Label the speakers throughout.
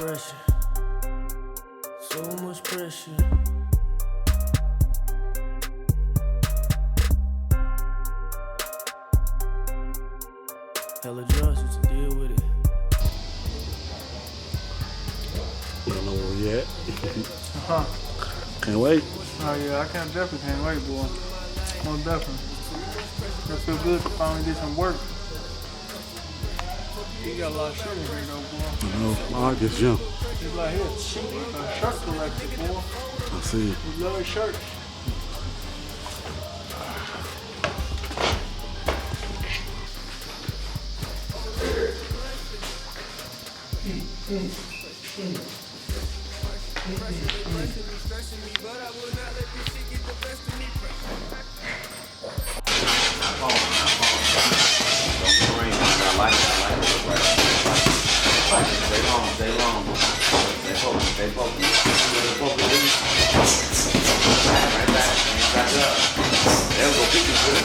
Speaker 1: pressure, so much pressure. Hella drugs to deal with it.
Speaker 2: I don't know where we at. Can't wait.
Speaker 3: Oh yeah, definitely can't wait, boy. Most definitely. It feel good to finally get some work. You got a lot of shit in here though, boy.
Speaker 2: I know. My heart gets jump.
Speaker 3: It's like here, cheap shirt collector, boy.
Speaker 2: I see it.
Speaker 3: We love shirts.
Speaker 4: Stay long. Stay focused. Right back. Back up. There we go. Pick it good.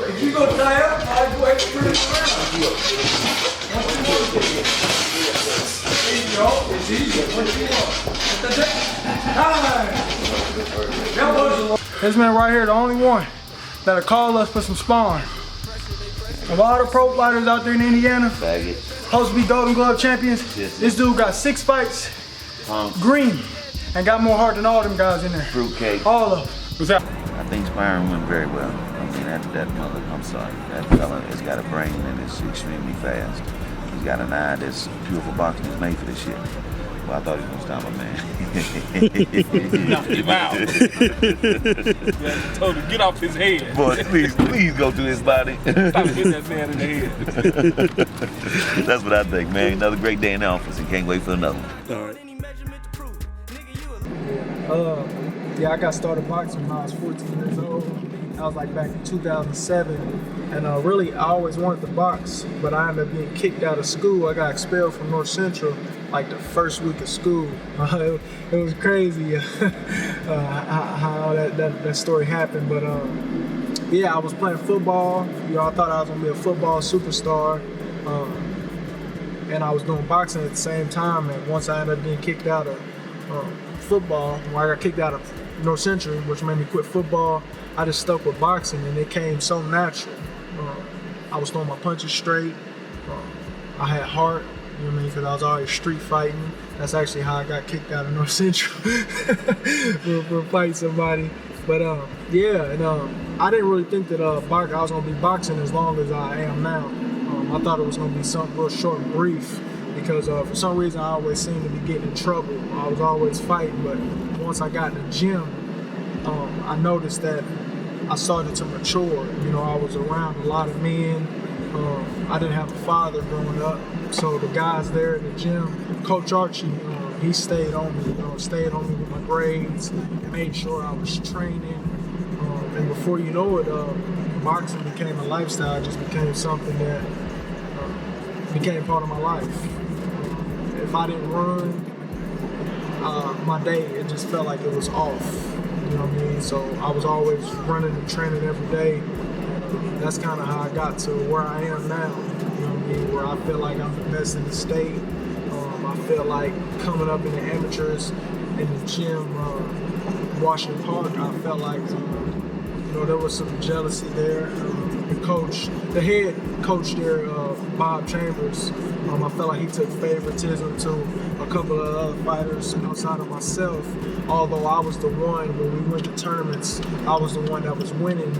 Speaker 3: If you go tie up, I'll go extra around. There you go. It's easy. What you want? This man right here, the only one that'll call us for some sparring. Of all the pro fighters out there in Indiana, supposed to be Golden Glove champions, this dude got 6 fights, green, and got more heart than all them guys in there.
Speaker 4: Fruitcake.
Speaker 3: All of them. What's that?
Speaker 4: I think sparring went very well. I mean, after that mother, I'm sorry. That fella has got a brain and is extremely fast. He's got an eye that's pure for boxing. He's made for this shit. Well, I thought he was gonna stop a man.
Speaker 5: Knocked him out. Yeah, told him get off his head.
Speaker 4: Boy, please go to his body.
Speaker 5: Stop hitting that man in the head.
Speaker 4: That's what I think, man. Another great day in the office and can't wait for another one.
Speaker 2: All right.
Speaker 3: Yeah, I got started boxing when I was 14 years old. That was like back in 2007. And really, I always wanted to box, but I ended up being kicked out of school. I got expelled from North Central like the first week of school. It was crazy how that story happened. But yeah, I was playing football. You know, I thought I was gonna be a football superstar. And I was doing boxing at the same time. And once I ended up being kicked out of football, when I got kicked out of North Central, which made me quit football, I just stuck with boxing, and it came so natural. I was throwing my punches straight. I had heart, you know what I mean, because I was always street fighting. That's actually how I got kicked out of North Central for fighting somebody. But yeah, and I didn't really think that I was gonna be boxing as long as I am now. I thought it was gonna be something real short and brief, because for some reason I always seemed to be getting in trouble. I was always fighting, but once I got in the gym, I noticed that I started to mature. You know, I was around a lot of men. I didn't have a father growing up, so the guys there in the gym, Coach Archie, he stayed on me. Stayed on me with my grades, made sure I was training. And before you know it, boxing became a lifestyle. It just became something that became part of my life. If I didn't run, my day, it just felt like it was off. You know what I mean? So I was always running and training every day. That's kind of how I got to where I am now. You know what I mean? Where I feel like I'm the best in the state. I feel like coming up in the amateurs in the gym, Washington Park, I felt like you know, there was some jealousy there. The head coach there, Bob Chambers, I felt like he took favoritism to a couple of other fighters outside of myself. Although I was the one, when we went to tournaments, I was the one that was winning.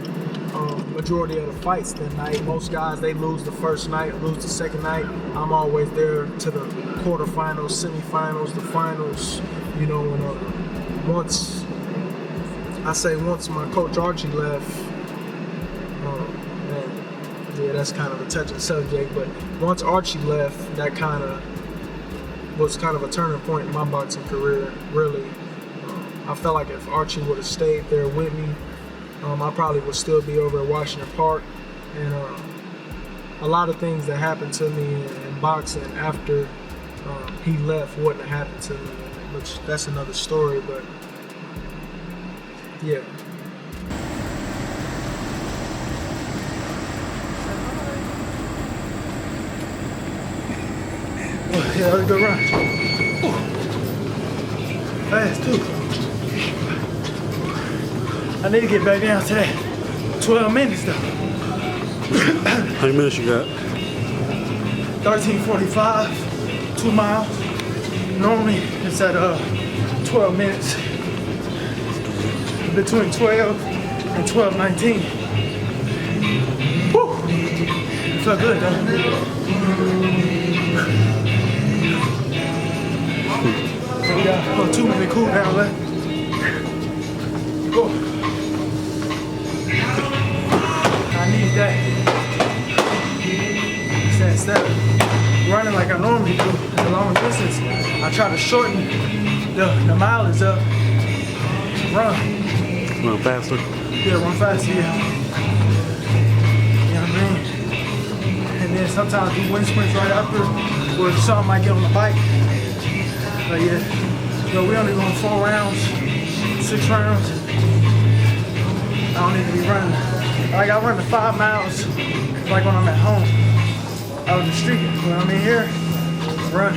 Speaker 3: majority of the fights that night. Most guys, they lose the first night, lose the second night. I'm always there to the quarterfinals, semifinals, the finals. You know, and once my coach Archie left, yeah, that's kind of a touchy subject, but once Archie left, that kind of was kind of a turning point in my boxing career, really. I felt like if Archie would have stayed there with me, I probably would still be over at Washington Park. And a lot of things that happened to me in boxing after he left wouldn't have happened to me, which that's another story, but yeah. Yeah, that was a good run. Fast too. I need to get back down to that 12 minutes though.
Speaker 2: How many minutes you got?
Speaker 3: 13:45, 2 miles. Normally it's at 12 minutes. Between 12 and 12:19. Woo! It felt good though. We got 2 minute cool down left. Go. I need that. Instead of running like I normally do, the long distance, I try to shorten the mileage up.
Speaker 2: Run faster.
Speaker 3: Yeah, run faster, yeah. You know what I mean? And then sometimes do wind sprints right after, where something might get on the bike. But yeah, we only going 4 rounds, 6 rounds. I don't need to be running. Like I run the 5 miles, like when I'm at home, out on the street. When I'm in here, run.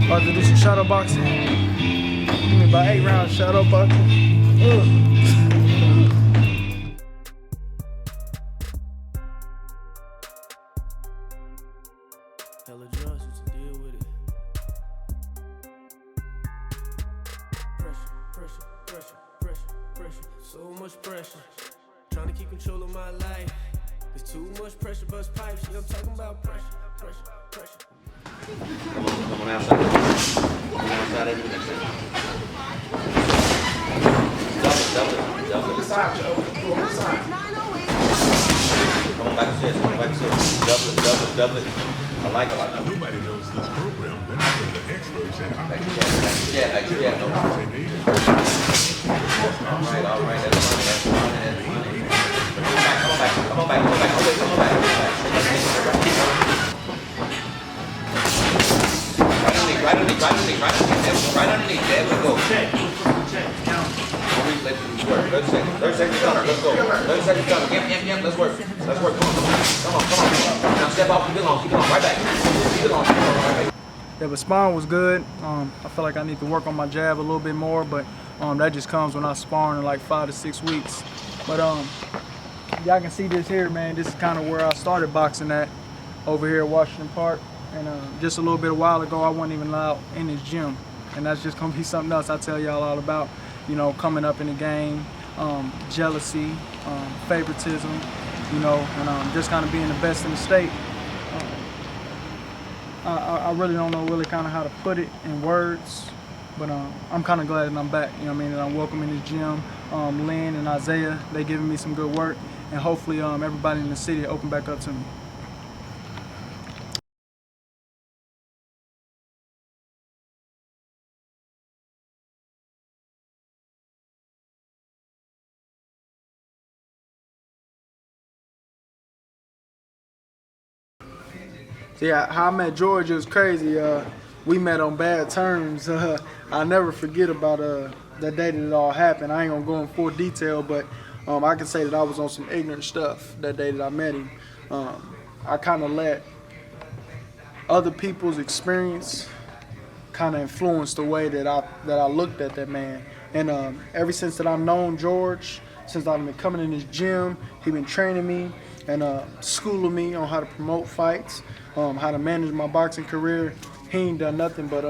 Speaker 3: About to do some shadow boxing. Give me about 8 rounds shadow boxing.
Speaker 1: Hella drugs, what to deal with it. Pressure. So much pressure. Trying to keep control of my life. There's too much pressure, bust pipes. Yeah, I'm talking about pressure.
Speaker 4: Come on outside. Come on outside every next time. Double it. Come on back upstairs. Double it. I like it.
Speaker 6: Nobody knows this program better than the experts at
Speaker 4: Yeah, no problem. All right, that's funny. Come on back. Right underneath. There we go. Check. Count. Let 30 seconds coming. Let's go. 30 seconds coming. Yep. Let's work. Come on. Now step off. Keep it on. Right back. Keep it on. Right back.
Speaker 3: Yeah, but sparring was good. I feel like I need to work on my jab a little bit more, but that just comes when I sparring in like 5 to 6 weeks. But y'all can see this here, man. This is kind of where I started boxing at, over here at Washington Park. And just a little bit a while ago, I wasn't even allowed in this gym. And that's just gonna be something else I tell y'all all about, coming up in the game, jealousy, favoritism, and just kind of being the best in the state. I really don't know kind of how to put it in words, but I'm kind of glad that I'm back, that I'm welcome in this gym. Lynn and Isaiah, they giving me some good work, and hopefully everybody in the city open back up to me. So yeah, how I met George was crazy. We met on bad terms. I'll never forget about that day that it all happened. I ain't gonna go in full detail, but I can say that I was on some ignorant stuff that day that I met him. I kind of let other people's experience kind of influence the way that I looked at that man. And ever since that I've known George, since I've been coming in this gym. He been training me and schooling me on how to promote fights, how to manage my boxing career. He ain't done nothing but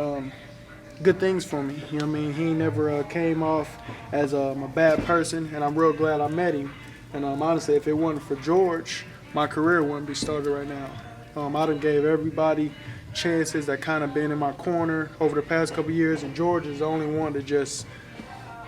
Speaker 3: good things for me. You know what I mean? He ain't never came off as a bad person, and I'm real glad I met him. And honestly, if it wasn't for George, my career wouldn't be started right now. I done gave everybody chances that kind of been in my corner over the past couple years, and George is the only one that just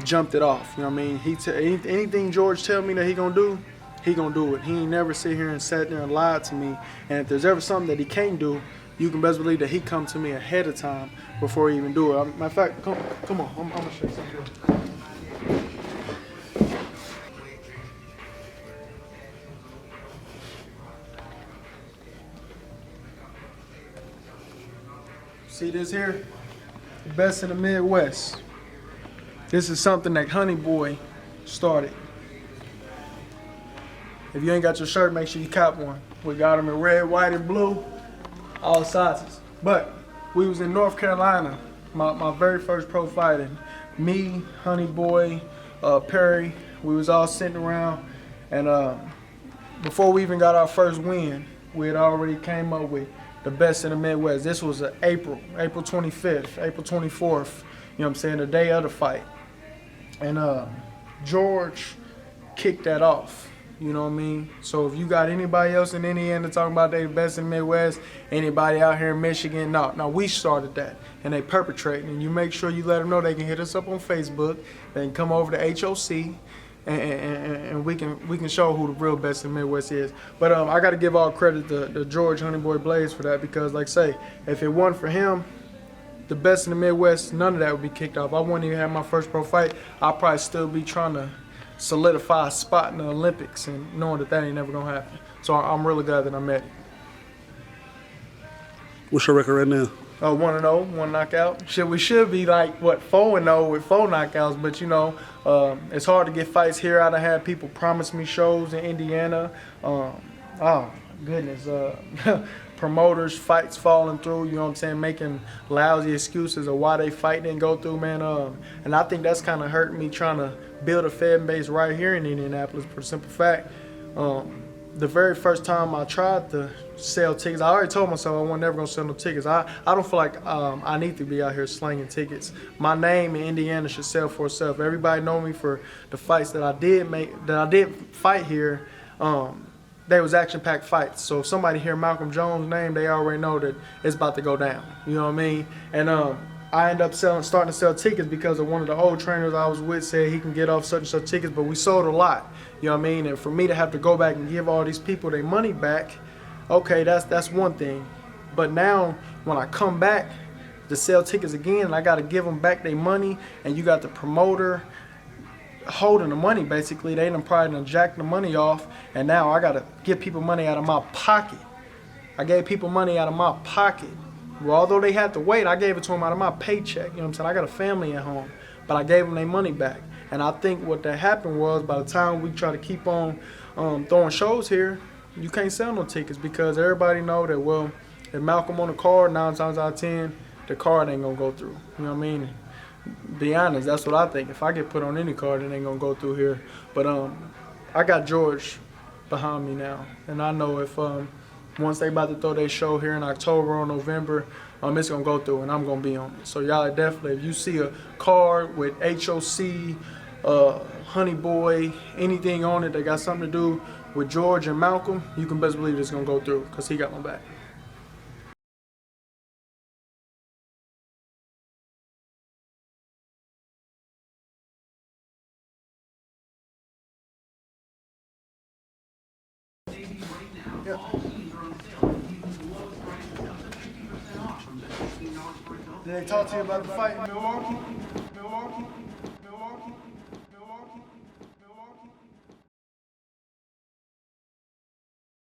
Speaker 3: jumped it off. You know what I mean? Anything George tell me that he gonna do, he gonna do it. He ain't never sit here and sat there and lied to me. And if there's ever something that he can't do, you can best believe that he come to me ahead of time before he even do it. Matter of fact, come on, I'm gonna show you something. See this here? The best in the Midwest. This is something that Honey Boy started. If you ain't got your shirt, make sure you cop one. We got them in red, white, and blue, all sizes. But we was in North Carolina, my very first pro fighting. Me, Honey Boy, Perry, we was all sitting around, and before we even got our first win, we had already came up with the best in the Midwest. This was April 25th, April 24th, you know what I'm saying, the day of the fight. And George kicked that off, you know what I mean? So if you got anybody else in Indiana talking about they the best in the Midwest, anybody out here in Michigan, no, we started that, and they perpetrating. And you make sure you let them know they can hit us up on Facebook, they can come over to HOC, and we can show who the real best in the Midwest is. But I got to give all credit to George Honey Boy Blaze for that, because like I say, if it wasn't for him, the best in the Midwest, none of that would be kicked off. I wouldn't even have my first pro fight. I'd probably still be trying to solidify a spot in the Olympics, and knowing that ain't never gonna happen. So I'm really glad that I met him.
Speaker 2: What's your record right now?
Speaker 3: 1-0, one knockout. We should be like, 4-0 with 4 knockouts, but you know, it's hard to get fights here. I done had people promise me shows in Indiana. Oh, goodness. Promoters, fights falling through, you know what I'm saying, making lousy excuses of why they fight didn't go through, man. And I think that's kind of hurting me trying to build a fan base right here in Indianapolis for the simple fact. The very first time I tried to sell tickets, I already told myself I wasn't never gonna sell no tickets. I don't feel like I need to be out here slinging tickets. My name in Indiana should sell for itself. Everybody know me for the fights that I did fight here. They was action-packed fights. So if somebody hear Malcolm Jones' name, they already know that it's about to go down. You know what I mean? And I ended up starting to sell tickets because of one of the old trainers I was with said he can get off such and such tickets, but we sold a lot. You know what I mean? And for me to have to go back and give all these people their money back, okay, that's one thing. But now when I come back to sell tickets again, I got to give them back their money, and you got the promoter holding the money basically. They done probably done jacked the money off, and now I gotta give people money out of my pocket. I gave people money out of my pocket. Well, although they had to wait, I gave it to them out of my paycheck. You know what I'm saying? I got a family at home, but I gave them their money back. And I think what that happened was, by the time we try to keep on throwing shows here, you can't sell no tickets, because everybody know that, well, if Malcolm on the card, 9 times out of 10, the card ain't gonna go through. You know what I mean? Be honest, that's what I think. If I get put on any card, it ain't gonna go through here. But I got George behind me now, and I know if once they about to throw their show here in October or November, it's gonna go through, and I'm gonna be on it. So y'all definitely, if you see a card with HOC, Honey Boy, anything on it that got something to do with George and Malcolm, you can best believe it's gonna go through, because he got my back. Yep. Did they talk to you about the fight in Milwaukee?